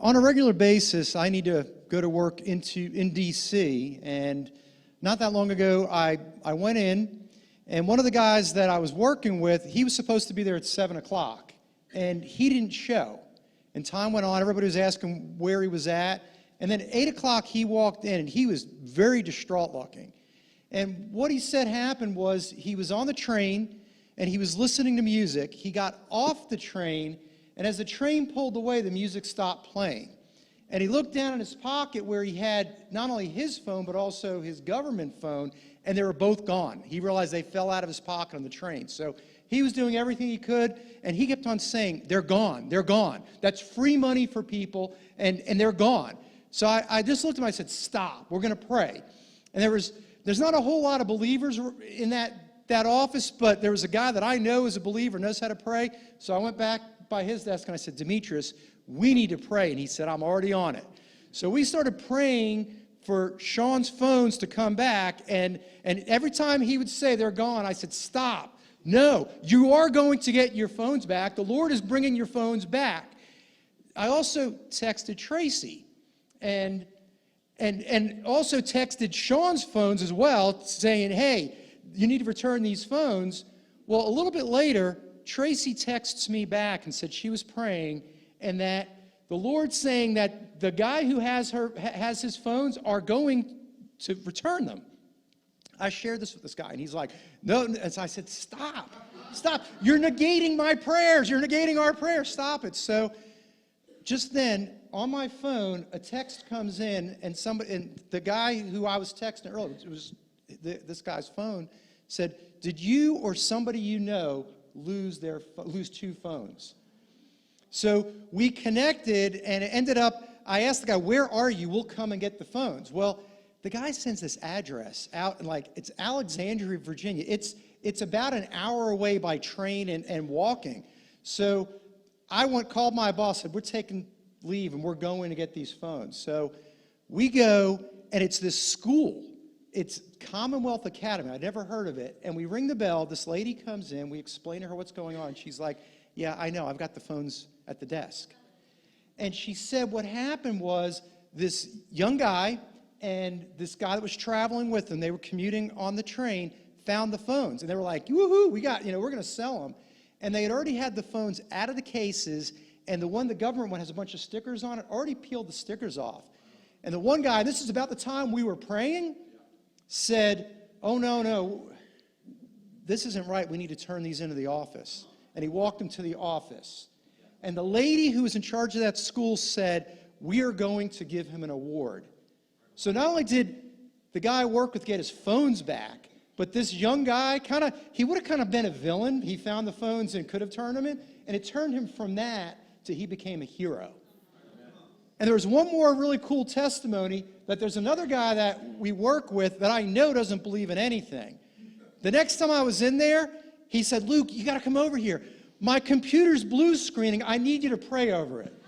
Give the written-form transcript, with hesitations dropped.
On a regular basis, I need to go to work in D.C., and not that long ago, I went in, and one of the guys that I was working with, he was supposed to be there at 7 o'clock, and he didn't show. And time went on, everybody was asking where he was at, and then at 8 o'clock, he walked in, and he was very distraught looking. And what he said happened was he was on the train, and he was listening to music. He got off the train, and as the train pulled away, the music stopped playing. And he looked down in his pocket where he had not only his phone, but also his government phone, and they were both gone. He realized they fell out of his pocket on the train. So he was doing everything he could, and he kept on saying, they're gone, they're gone. That's free money for people, and they're gone. So I just looked at him, I said, stop, we're gonna pray. And there's not a whole lot of believers in that office, but there was a guy that I know is a believer, knows how to pray. So I went back by his desk and I said, Demetrius, we need to pray. And he said, I'm already on it. So we started praying for Sean's phones to come back, and every time he would say they're gone, I said, stop. No, you are going to get your phones back. The Lord is bringing your phones back. I also texted Tracy and also texted Sean's phones as well, saying, hey, you need to return these phones. Well, a little bit later, Tracy texts me back and said she was praying, and that the Lord's saying that the guy who has his phones are going to return them. I shared this with this guy, and he's like, no. And so I said, stop. You're negating my prayers. You're negating our prayers. Stop it. So just then, on my phone, a text comes in, and the guy who I was texting earlier, it was this guy's phone, said, did you or somebody you know lose 2 phones? So we connected, and it ended up, I asked the guy, where are you? We'll come and get the phones. Well, the guy sends this address out, it's Alexandria, Virginia. It's about an hour away by train and walking. So I called my boss, said, we're taking leave and we're going to get these phones. So we go, and it's this school. It's Commonwealth Academy. I'd never heard of it. And we ring the bell. This lady comes in. We explain to her what's going on. She's like, yeah, I know. I've got the phones at the desk. And she said what happened was this young guy and this guy that was traveling with them, they were commuting on the train, found the phones. And they were like, woohoo, we're going to sell them. And they had already had the phones out of the cases, and the government one has a bunch of stickers on it, already peeled the stickers off. And the one guy, this is about the time we were praying, said, oh, no, this isn't right. We need to turn these into the office. And he walked them to the office. And the lady who was in charge of that school said, we are going to give him an award. So not only did the guy I worked with get his phones back, but this young guy, he would have kind of been a villain. He found the phones and could have turned them in. And it turned him from that to he became a hero. And there was one more really cool testimony that there's another guy that we work with that I know doesn't believe in anything. The next time I was in there, he said, Luke, you got to come over here. My computer's blue screening. I need you to pray over it.